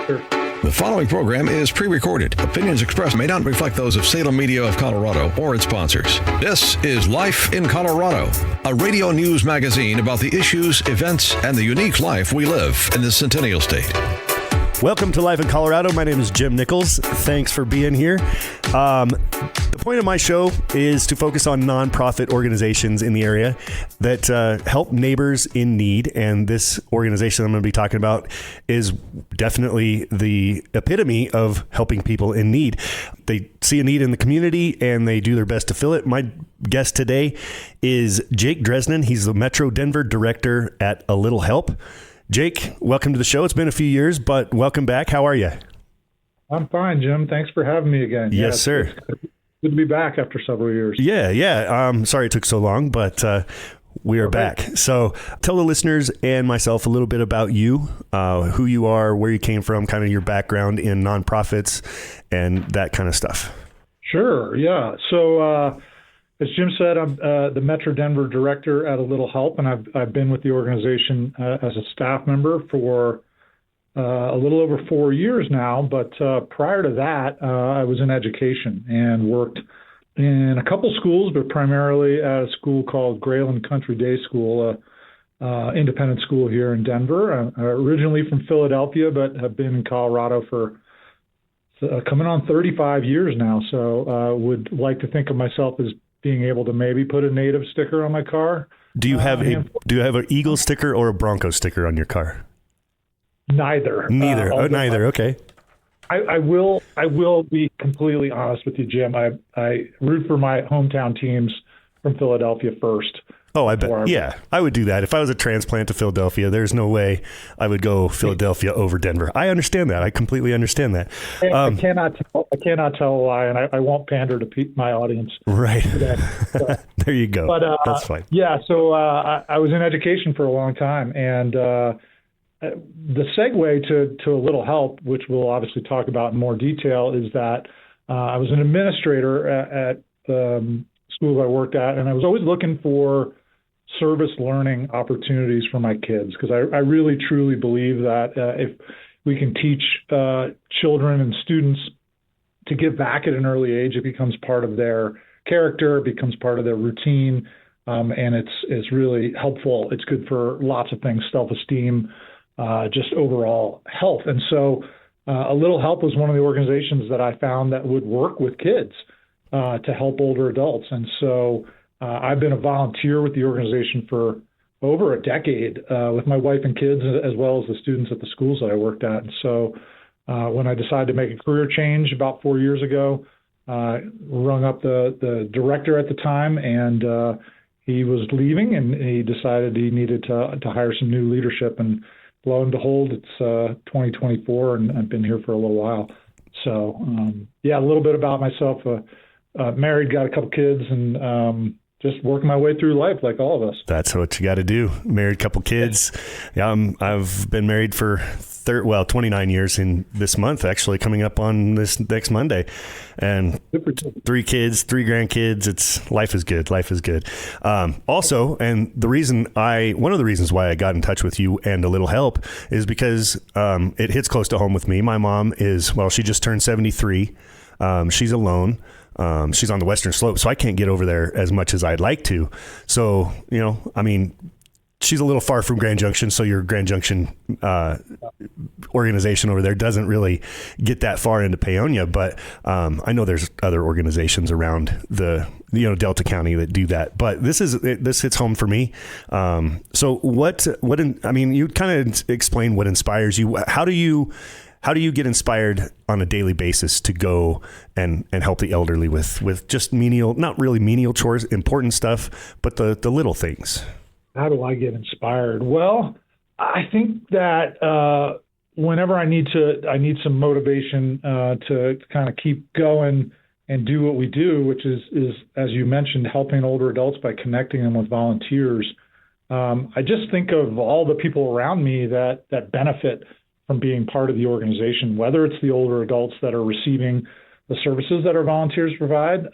Sure. The following program is pre-recorded. Opinions expressed may not reflect those of Salem Media of Colorado or its sponsors. This is Life in Colorado, a radio news magazine about the issues, events, and the unique life we live in the Centennial State. Welcome to Life in Colorado. My name is Jim Nichols. Thanks for being here. The point of my show is to focus on nonprofit organizations in the area that help neighbors in need. And this organization I'm going to be talking about is definitely the epitome of helping people in need. They see a need in the community and they do their best to fill it. My guest today is Jake Dresden. He's the Metro Denver director at A Little Help. Jake, welcome to the show. It's been a few years, but welcome back. How are you? I'm fine, Jim. Thanks for having me again. Yes, sir. It's good to be back after several years. Yeah. Sorry it took so long, but we are back. So tell the listeners and myself a little bit about you, who you are, where you came from, kind of your background in nonprofits and that kind of stuff. Sure. Yeah. So as Jim said, I'm the Metro Denver director at A Little Help, and I've been with the organization as a staff member for a little over 4 years now. But prior to that, I was in education and worked in a couple schools, but primarily at a school called Grayland Country Day School, independent school here in Denver. I'm originally from Philadelphia, but have been in Colorado for coming on 35 years now. So would like to think of myself as being able to maybe put a native sticker on my car. Do you have an Eagle sticker or a Bronco sticker on your car? Neither. Neither. Okay. I will be completely honest with you, Jim. I root for my hometown teams from Philadelphia first. Oh, I bet. Yeah, I would do that. If I was a transplant to Philadelphia, there's no way I would go Philadelphia over Denver. I understand that. I completely understand that. I cannot tell a lie, and I won't pander to my audience. Right. There you go. But, that's fine. Yeah, so I was in education for a long time, and the segue to A Little Help, which we'll obviously talk about in more detail, is that I was an administrator at the school I worked at, and I was always looking for service learning opportunities for my kids, because I really truly believe that if we can teach children and students to give back at an early age, it becomes part of their character, it becomes part of their routine, and it's really helpful. It's good for lots of things, self-esteem, just overall health. And so A Little Help was one of the organizations that I found that would work with kids to help older adults. And so I've been a volunteer with the organization for over a decade with my wife and kids, as well as the students at the schools that I worked at. And so when I decided to make a career change about 4 years ago, rung up the director at the time, and he was leaving, and he decided he needed to hire some new leadership. And lo and behold, it's 2024, and I've been here for a little while. So, a little bit about myself. Married, got a couple kids, and just working my way through life like all of us. That's what you got to do. Married, couple kids. Yeah, I've been married for 29 years in this month, actually, coming up on this next Monday. And 3 kids, 3 grandkids. Life is good. Life is good. Also, and one of the reasons why I got in touch with you and A Little Help is because it hits close to home with me. My mom she just turned 73. She's alone. She's on the Western Slope, so I can't get over there as much as I'd like to. So, she's a little far from Grand Junction, so your Grand Junction organization over there doesn't really get that far into Paonia. But I know there's other organizations around the Delta County that do that. But this hits home for me. So you kind of explain what inspires you. How do you get inspired on a daily basis to go and help the elderly with just not really menial chores, important stuff, but the little things? How do I get inspired? Well, I think that whenever I need some motivation to kind of keep going and do what we do, which is, as you mentioned, helping older adults by connecting them with volunteers. I just think of all the people around me that benefit from being part of the organization, whether it's the older adults that are receiving the services that our volunteers provide,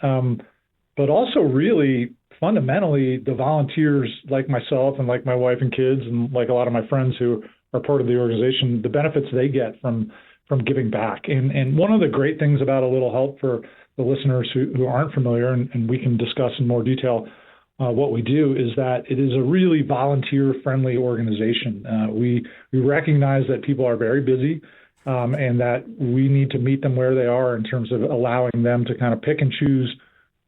but also really fundamentally the volunteers like myself and like my wife and kids and like a lot of my friends who are part of the organization, the benefits they get from from giving back. And one of the great things about A Little Help for the listeners who aren't familiar, and we can discuss in more detail what we do, is that it is a really volunteer-friendly organization. We recognize that people are very busy, and that we need to meet them where they are in terms of allowing them to kind of pick and choose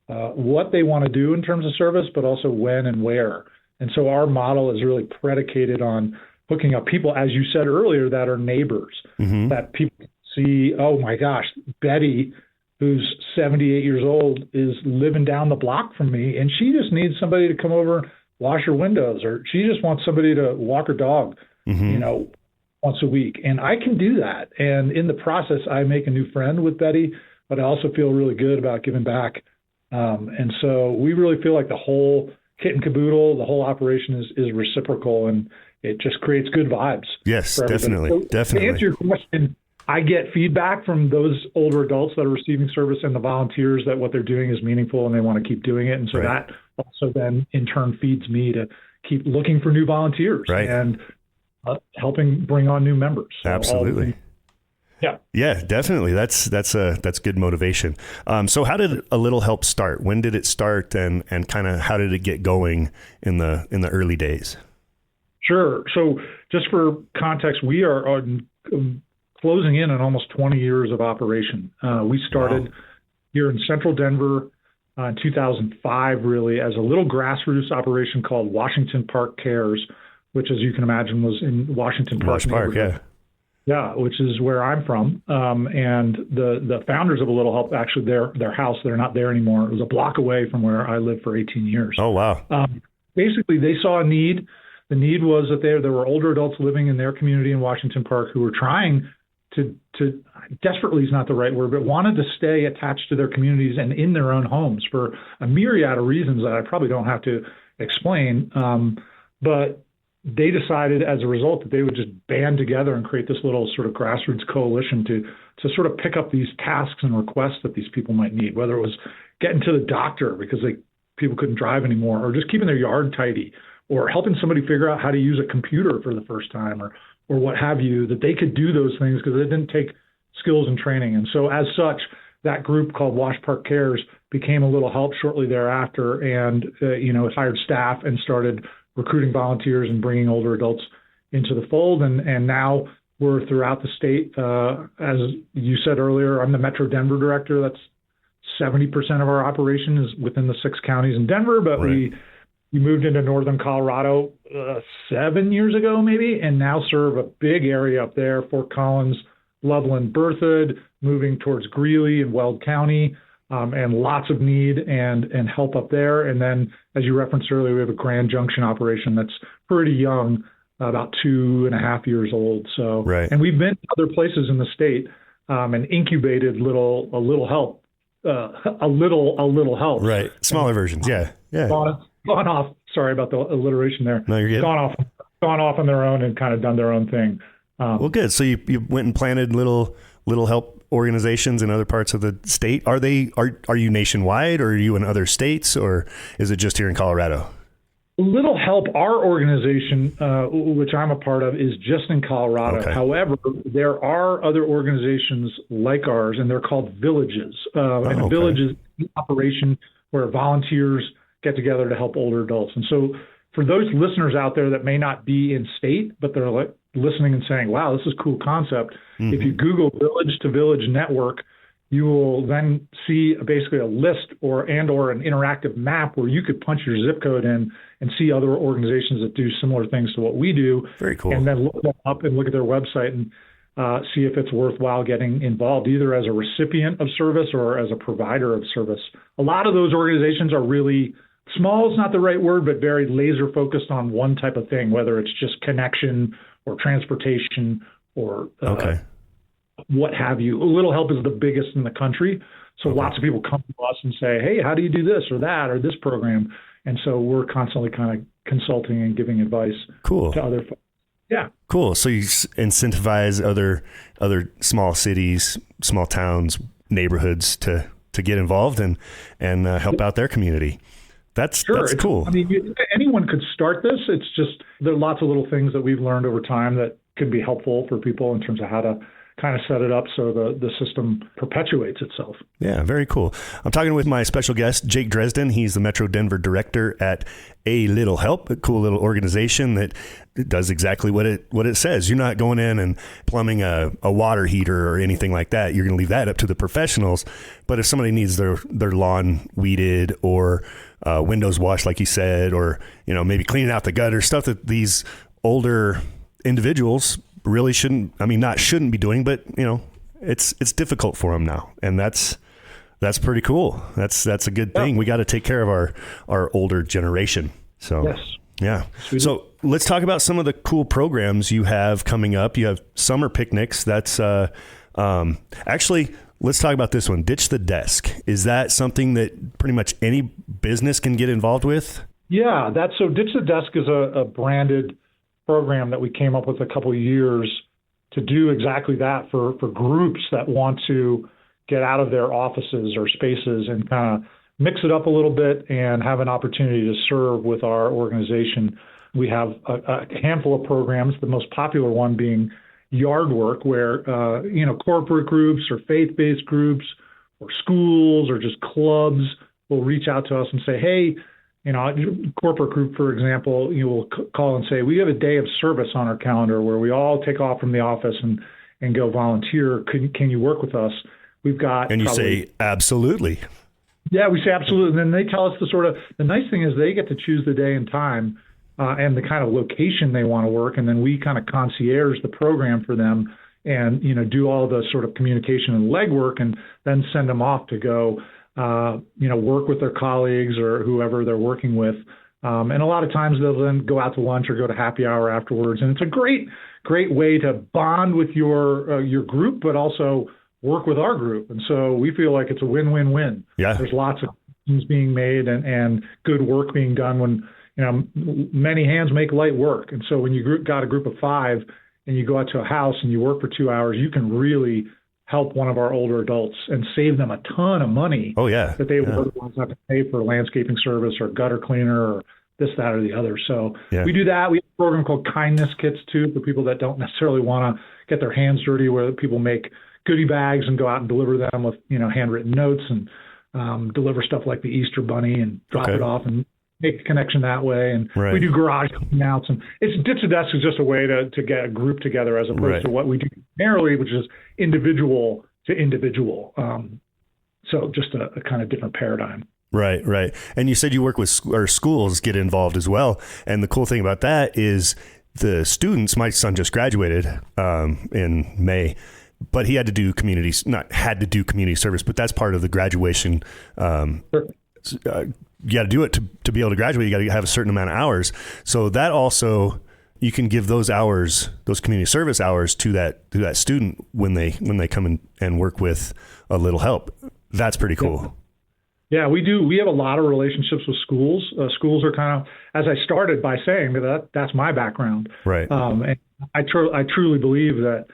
what they want to do in terms of service, but also when and where. And so our model is really predicated on hooking up people, as you said earlier, that are neighbors, that people see, oh my gosh, Betty, who's 78 years old, is living down the block from me, and she just needs somebody to come over and wash her windows, or she just wants somebody to walk her dog, once a week. And I can do that. And in the process, I make a new friend with Betty, but I also feel really good about giving back. And so we really feel like the whole kit and caboodle, the whole operation is reciprocal, and it just creates good vibes. Yes, definitely. So definitely. To answer your question, I get feedback from those older adults that are receiving service and the volunteers that what they're doing is meaningful and they want to keep doing it. And so that also then in turn feeds me to keep looking for new volunteers and helping bring on new members. So absolutely. Yeah, definitely. That's good motivation. So how did A Little Help start? When did it start, and kind of how did it get going in the early days? Sure. So just for context, we are closing in on almost 20 years of operation. We started here in central Denver in 2005, really, as a little grassroots operation called Washington Park Cares, which, as you can imagine, was in Washington Park. Yeah, which is where I'm from. And the founders of A Little Help, actually, their house, they're not there anymore. It was a block away from where I lived for 18 years. Oh, wow. Basically, they saw a need. The need was that there were older adults living in their community in Washington Park who were trying to desperately is not the right word, but wanted to stay attached to their communities and in their own homes for a myriad of reasons that I probably don't have to explain. But they decided as a result that they would just band together and create this little sort of grassroots coalition to sort of pick up these tasks and requests that these people might need, whether it was getting to the doctor because people couldn't drive anymore, or just keeping their yard tidy, or helping somebody figure out how to use a computer for the first time, or what have you, that they could do those things because it didn't take skills and training. And so as such, that group called Wash Park Cares became A Little Help shortly thereafter, and hired staff and started recruiting volunteers and bringing older adults into the fold. And now we're throughout the state. As you said earlier, I'm the Metro Denver director. That's 70% of our operation is within the 6 counties in Denver, but we moved into northern Colorado 7 years ago, maybe, and now serve a big area up there, Fort Collins, Loveland, Berthoud, moving towards Greeley and Weld County, and lots of need and help up there. And then, as you referenced earlier, we have a Grand Junction operation that's pretty young, about 2.5 years old. So, and we've been to other places in the state and incubated A Little Help. Right. Smaller versions. Yeah. Gone off. Sorry about the alliteration there. No, you're good. Gone off on their own and kind of done their own thing. Well, good. So you went and planted little help organizations in other parts of the state. Are you nationwide, or are you in other states, or is it just here in Colorado? Little Help, our organization, which I'm a part of, is just in Colorado. Okay. However, there are other organizations like ours, and they're called villages. And a village is an operation where volunteers get together to help older adults. And so for those listeners out there that may not be in state, but they're listening and saying, wow, this is a cool concept. If you Google Village to Village Network, you will then see basically a list or an interactive map where you could punch your zip code in and see other organizations that do similar things to what we do. Very cool. And then look them up and look at their website and see if it's worthwhile getting involved, either as a recipient of service or as a provider of service. A lot of those organizations are really small is not the right word, but very laser focused on one type of thing, whether it's just connection or transportation or what have you. A Little Help is the biggest in the country. So lots of people come to us and say, hey, how do you do this or that or this program? And so we're constantly kind of consulting and giving advice to other folks. Yeah. Cool. So you incentivize other small cities, small towns, neighborhoods to get involved and help out their community. That's cool. I mean, anyone could start this. It's just there are lots of little things that we've learned over time that could be helpful for people in terms of how kind of set it up so the system perpetuates itself. Yeah, very cool. I'm talking with my special guest, Jake Dresden. He's the Metro Denver director at A Little Help, a cool little organization that does exactly what it says. You're not going in and plumbing a water heater or anything like that. You're going to leave that up to the professionals. But if somebody needs their lawn weeded or windows washed, like you said, or maybe cleaning out the gutter, stuff that these older individuals really shouldn't be doing, but it's difficult for them now, and that's pretty cool. That's a good thing. We got to take care of our older generation. So yes. Yeah. So let's talk about some of the cool programs you have coming up. You have summer picnics. That's actually, let's talk about this one. Ditch the Desk. Is that something that pretty much any business can get involved with? Yeah, so Ditch the Desk is a branded program that we came up with a couple of years to do exactly that for groups that want to get out of their offices or spaces and kind of mix it up a little bit and have an opportunity to serve with our organization. We have a handful of programs, the most popular one being yard work, where corporate groups or faith-based groups or schools or just clubs will reach out to us and say, hey, corporate group, for example, you will call and say, we have a day of service on our calendar where we all take off from the office and go volunteer. Can you work with us? We've got. And you say, absolutely. Yeah, we say absolutely. And then they tell us the nice thing is they get to choose the day and time and the kind of location they want to work. And then we kind of concierge the program for them and, do all the sort of communication and legwork and then send them off to go work with their colleagues or whoever they're working with. And a lot of times they'll then go out to lunch or go to happy hour afterwards. And it's a great way to bond with your group, but also work with our group. And so we feel like it's a win-win-win. Yeah. There's lots of things being made and good work being done when, many hands make light work. And so when you got a group of 5 and you go out to a house and you work for 2 hours, you can really help one of our older adults and save them a ton of money. Oh, yeah. That they would otherwise have to pay for landscaping service or gutter cleaner or this, that, or the other. So we do that. We have a program called Kindness Kits, too, for people that don't necessarily want to get their hands dirty, where people make goodie bags and go out and deliver them with, handwritten notes and deliver stuff like the Easter Bunny and drop it off and make a connection that way. And we do garage cleanouts. And Ditch the Desk is just a way to get a group together as opposed to what we do primarily, which is individual to individual. So just a kind of different paradigm. Right. And you said you work with schools get involved as well. And the cool thing about that is the students, my son just graduated in May, but he had to do community service, but that's part of the graduation. Sure. You got to do it to be able to graduate. You got to have a certain amount of hours. So that also, you can give those hours, those community service hours to that student when they come in and work with A Little Help. That's pretty cool. Yeah, we do. We have a lot of relationships with schools. Schools are kind of, as I started by saying, that's my background. Right. And I truly believe that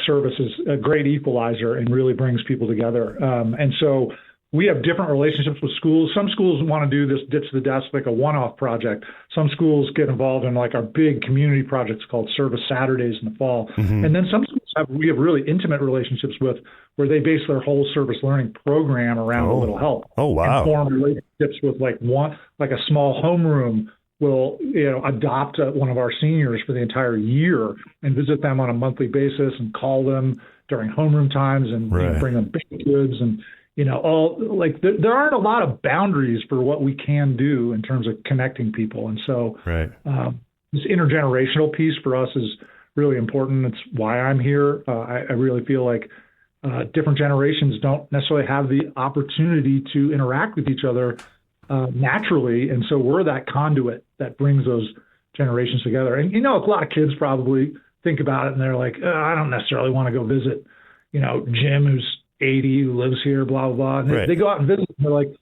service is a great equalizer and really brings people together. And so we have different relationships with schools. Some schools want to do this Ditch the Desk like a one-off project. Some schools get involved in like our big community projects called Service Saturdays in the fall. Mm-hmm. And then some schools we have really intimate relationships with where they base their whole service learning program around A Little Help. Oh, wow. And form relationships with like a small homeroom will adopt one of our seniors for the entire year and visit them on a monthly basis and call them during homeroom times and bring them baked goods and there aren't a lot of boundaries for what we can do in terms of connecting people. And so this intergenerational piece for us is really important. It's why I'm here. I really feel like different generations don't necessarily have the opportunity to interact with each other naturally. And so we're that conduit that brings those generations together. And, a lot of kids probably think about it and they're like, I don't necessarily want to go visit, Jim, who's 80, who lives here, blah, blah, blah. And they go out and visit, and they're like,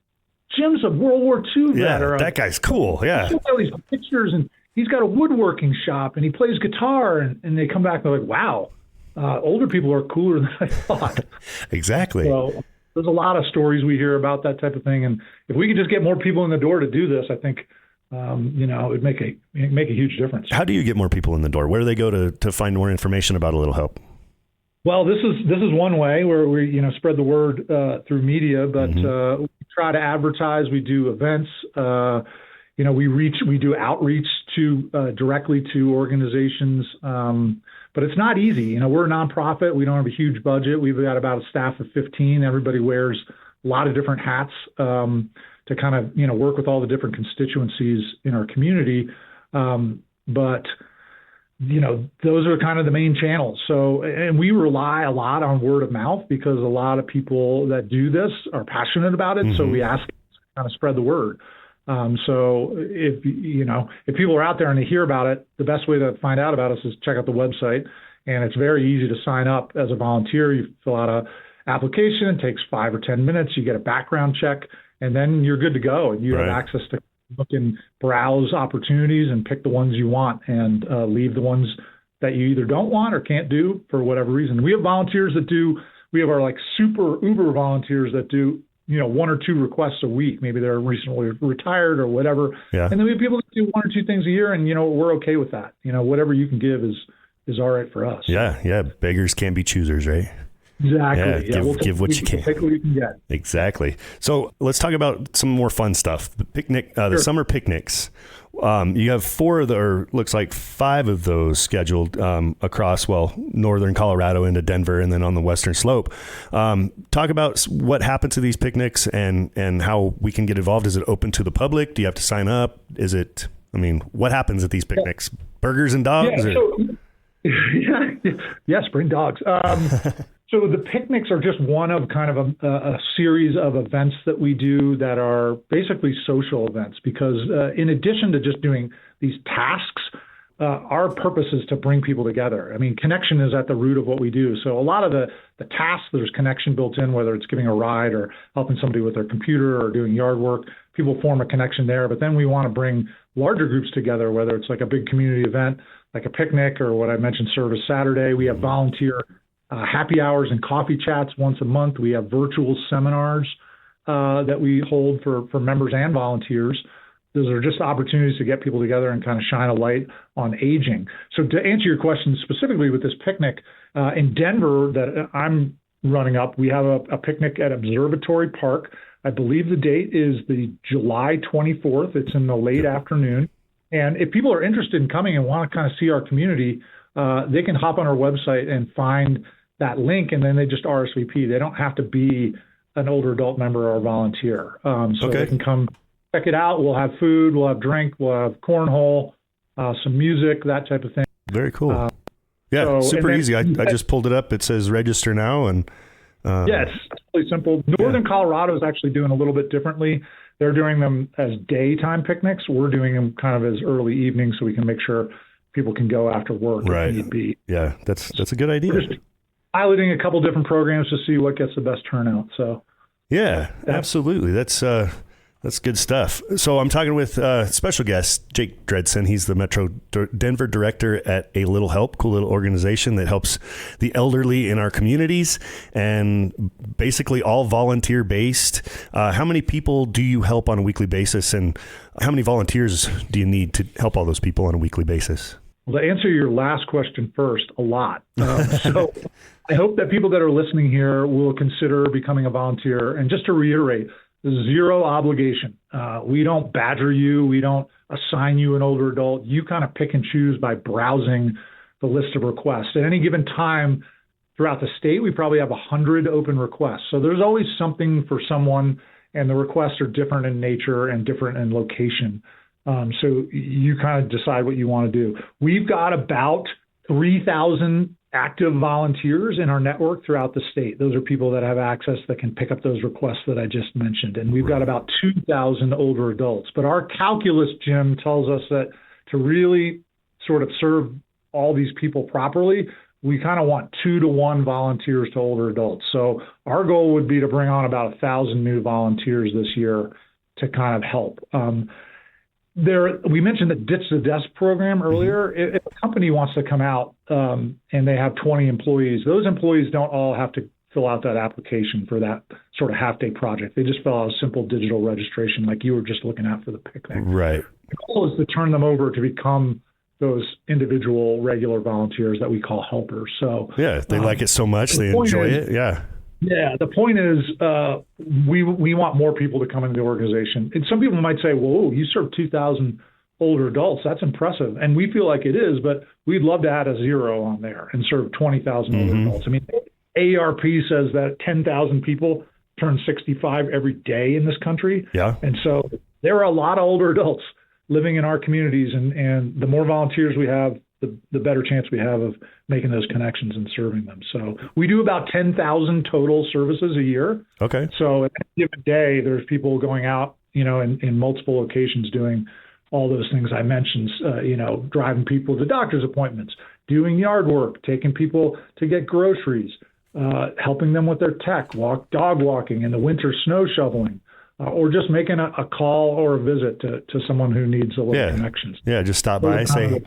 Jim's a World War II vet. Yeah, that guy's cool, yeah. All these pictures, and he's got a woodworking shop, and he plays guitar, and they come back, and they're like, wow, older people are cooler than I thought. Exactly. So there's a lot of stories we hear about that type of thing, and if we could just get more people in the door to do this, I think, it would make a huge difference. How do you get more people in the door? Where do they go to find more information about A Little Help? Well, this is one way where we spread the word through media, but we try to advertise. We do events. We do outreach to directly to organizations, but it's not easy. We're a nonprofit. We don't have a huge budget. We've got about a staff of 15. Everybody wears a lot of different hats to kind of work with all the different constituencies in our community, but those are kind of the main channels. So, and we rely a lot on word of mouth because a lot of people that do this are passionate about it. So we ask to kind of spread the word. So if people are out there and they hear about it, the best way to find out about us is check out the website. And it's very easy to sign up as a volunteer. You fill out a application. It takes 5 or 10 minutes. You get a background check, and then you're good to go. And you have access to look and browse opportunities and pick the ones you want and leave the ones that you either don't want or can't do for whatever reason. We have volunteers we have our super uber volunteers that do, 1 or 2 requests a week. Maybe they're recently retired or whatever. Yeah. And then we have people that do 1 or 2 things a year, and, we're okay with that. Whatever you can give is all right for us. Yeah. Yeah. Beggars can't be choosers, right? Exactly. Yeah, give what you can. Take what you can get. Exactly. So let's talk about some more fun stuff. The picnic, the summer picnics. You have 4 of looks like 5 of those scheduled across, northern Colorado into Denver and then on the western slope. Talk about what happened to these picnics and how we can get involved. Is it open to the public? Do you have to sign up? What happens at these picnics? Burgers and dogs? Yes, bring dogs. So the picnics are just one of kind of a series of events that we do that are basically social events because in addition to just doing these tasks, our purpose is to bring people together. Connection is at the root of what we do. So a lot of the tasks, there's connection built in, whether it's giving a ride or helping somebody with their computer or doing yard work. People form a connection there. But then we want to bring larger groups together, whether it's like a big community event, like a picnic or what I mentioned, Service Saturday. We have volunteer happy hours and coffee chats once a month. We have virtual seminars that we hold for members and volunteers. Those are just opportunities to get people together and kind of shine a light on aging. So to answer your question specifically with this picnic, in Denver that I'm running up, we have a picnic at Observatory Park. I believe the date is the July 24th. It's in the late afternoon. And if people are interested in coming and want to kind of see our community, they can hop on our website and find that link, and then they just RSVP. They don't have to be an older adult member or volunteer. They can come check it out. We'll have food, we'll have drink, we'll have cornhole, some music, that type of thing. Very cool. Super easy. I just pulled it up. It says register now. And it's really simple. Northern Colorado is actually doing a little bit differently. They're doing them as daytime picnics. We're doing them kind of as early evening so we can make sure people can go after work if need be. Yeah, that's a good idea. We're just piloting a couple different programs to see what gets the best turnout. So yeah, absolutely. That's good stuff. So I'm talking with special guest Jake Dresden. He's the Metro Denver director at A Little Help, cool little organization that helps the elderly in our communities and basically all volunteer based. How many people do you help on a weekly basis, and how many volunteers do you need to help all those people on a weekly basis? Well, to answer your last question first, a lot. So I hope that people that are listening here will consider becoming a volunteer. And just to reiterate, zero obligation. We don't badger you. We don't assign you an older adult. You kind of pick and choose by browsing the list of requests. At any given time throughout the state, we probably have 100 open requests. So there's always something for someone, and the requests are different in nature and different in location. So you kind of decide what you want to do. We've got about 3,000 active volunteers in our network throughout the state. Those are people that have access that can pick up those requests that I just mentioned. And we've got about 2,000 older adults. But our calculus, Jim, tells us that to really sort of serve all these people properly, we kind of want 2-to-1 volunteers to older adults. So our goal would be to bring on about 1,000 new volunteers this year to kind of help. We mentioned the Ditch the Desk program earlier. If a company wants to come out and they have 20 employees, those employees don't all have to fill out that application for that sort of half-day project. They just fill out a simple digital registration like you were just looking at for the picnic. Right. The goal is to turn them over to become those individual regular volunteers that we call helpers. So yeah, they like it so much, they enjoy it. Yeah. Yeah, the point is we want more people to come into the organization. And some people might say, whoa, you serve 2,000 older adults. That's impressive. And we feel like it is, but we'd love to add a 0 on there and serve 20,000 older adults. I mean, AARP says that 10,000 people turn 65 every day in this country. Yeah. And so there are a lot of older adults living in our communities, and the more volunteers we have, the better chance we have of making those connections and serving them. So we do about 10,000 total services a year. Okay. So at any given day, there's people going out, in multiple locations doing all those things I mentioned, driving people to doctor's appointments, doing yard work, taking people to get groceries, helping them with their tech, dog walking, in the winter snow shoveling, or just making a call or a visit to someone who needs a little connections. Yeah, just stop by and say,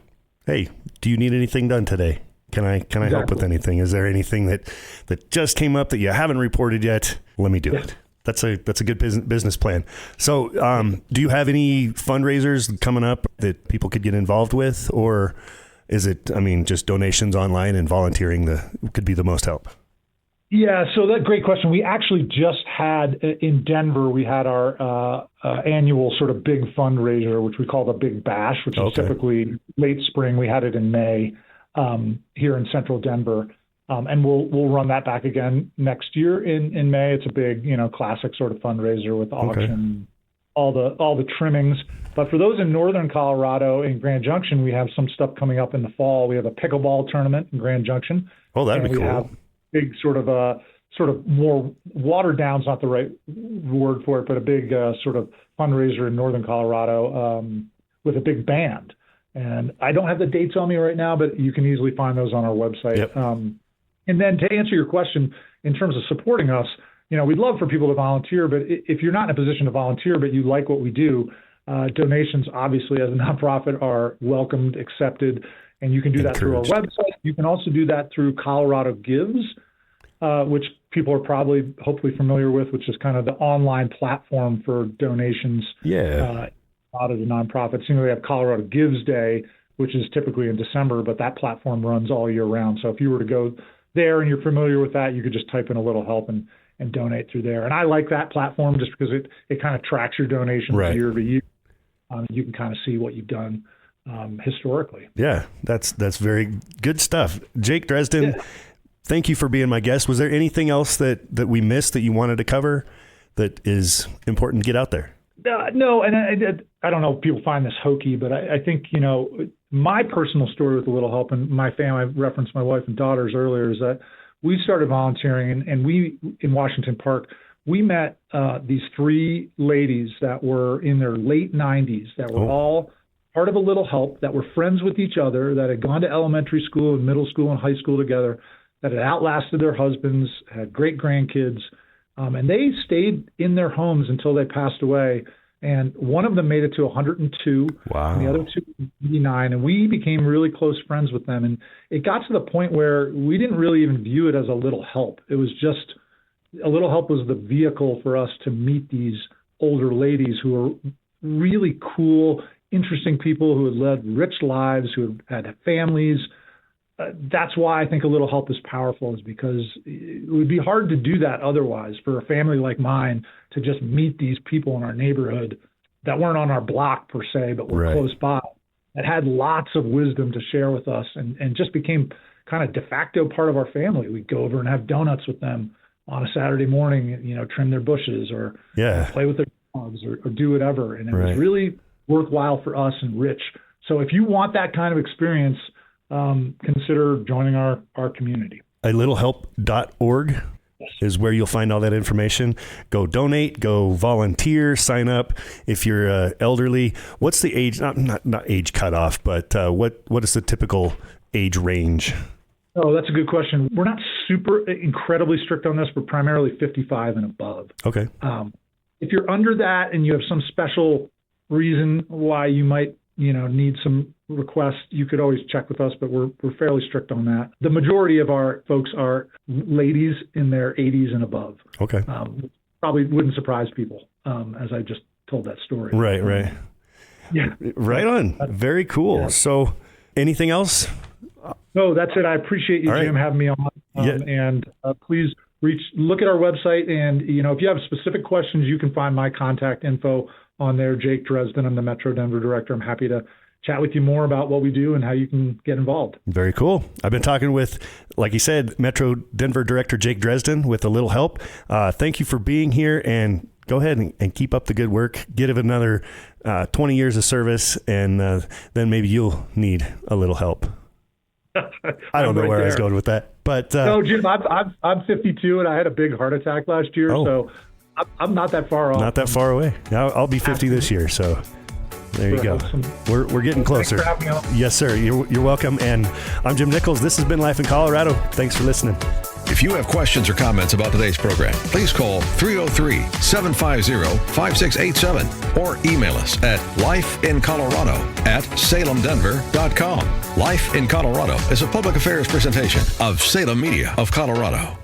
hey, do you need anything done today? Can I help with anything? Is there anything that just came up that you haven't reported yet? Let me do it. That's a good business plan. So do you have any fundraisers coming up that people could get involved with, or is it, just donations online and volunteering could be the most help? Yeah, so that's a great question. We actually just had in Denver, we had our annual sort of big fundraiser, which we call the Big Bash, which is typically late spring. We had it in May here in central Denver. And we'll run that back again next year in May. It's a big, classic sort of fundraiser with auction, all the trimmings. But for those in northern Colorado, in Grand Junction, we have some stuff coming up in the fall. We have a pickleball tournament in Grand Junction. Oh, that'd be cool. We have big sort of more watered down is not the right word for it, but a big sort of fundraiser in northern Colorado with a big band. And I don't have the dates on me right now, but you can easily find those on our website. Yep. And then to answer your question, in terms of supporting us, we'd love for people to volunteer, but if you're not in a position to volunteer, but you like what we do, donations, obviously, as a nonprofit, are welcomed, accepted, and you can do that through our website. You can also do that through Colorado Gives, which people are probably, hopefully familiar with, which is kind of the online platform for donations. Yeah. A lot of the nonprofits. We have Colorado Gives Day, which is typically in December, but that platform runs all year round. So if you were to go there and you're familiar with that, you could just type in a little help and donate through there. And I like that platform just because it kind of tracks your donations year to year. You can kind of see what you've done historically. Yeah, that's very good stuff. Jake Dresden, thank you for being my guest. Was there anything else that we missed that you wanted to cover that is important to get out there? No, and I don't know if people find this hokey, but I think, my personal story with a little help and my family, I referenced my wife and daughters earlier, is that we started volunteering and we, in Washington Park, we met these 3 ladies that were in their late 90s that were all part of a little help, that were friends with each other, that had gone to elementary school and middle school and high school together, that had outlasted their husbands, had great grandkids, and they stayed in their homes until they passed away. And one of them made it to 102. Wow. And the other 2, 89. And we became really close friends with them. And it got to the point where we didn't really even view it as a little help. It was just a little help was the vehicle for us to meet these older ladies who were really cool, interesting people who had led rich lives, who had families. That's why I think a little help is powerful, is because it would be hard to do that otherwise for a family like mine to just meet these people in our neighborhood that weren't on our block per se, but were close by, that had lots of wisdom to share with us and just became kind of de facto part of our family. We'd go over and have donuts with them on a Saturday morning, trim their bushes or play with their dogs or do whatever. And it was really worthwhile for us and rich. So if you want that kind of experience, consider joining our community. AlittleHelp.org is where you'll find all that information. Go donate, go volunteer, sign up. If you're elderly, what's the age, not age cutoff, but what is the typical age range? Oh, that's a good question. We're not incredibly strict on this. We're primarily 55 and above. Okay. If you're under that and you have some special reason why you might, need some requests, you could always check with us, but we're fairly strict on that. The majority of our folks are ladies in their 80s and above. Okay. Probably wouldn't surprise people, as I just told that story. Right. Yeah. Right on. Very cool. Yeah. So Anything else? No, that's it. I appreciate you, All right. Jim, having me on. And please look at our website. And, if you have specific questions, you can find my contact info on there. Jake Dresden, I'm the Metro Denver director. I'm happy to chat with you more about what we do and how you can get involved. Very cool. I've been talking with, like you said, Metro Denver director Jake Dresden with a little help. Thank you for being here, and go ahead and keep up the good work. Give it another 20 years of service, and then maybe you'll need a little help. I don't know where I was going with that, but no, Jim, I'm 52 and I had a big heart attack last year, so I'm not that far off. Not that far away. I'll be 50 this year, so there you go. We're getting closer. Thanks for having me on. Yes, sir. You're welcome. And I'm Jim Nichols. This has been Life in Colorado. Thanks for listening. If you have questions or comments about today's program, please call 303-750-5687 or email us at lifeincolorado@salemdenver.com. Life in Colorado is a public affairs presentation of Salem Media of Colorado.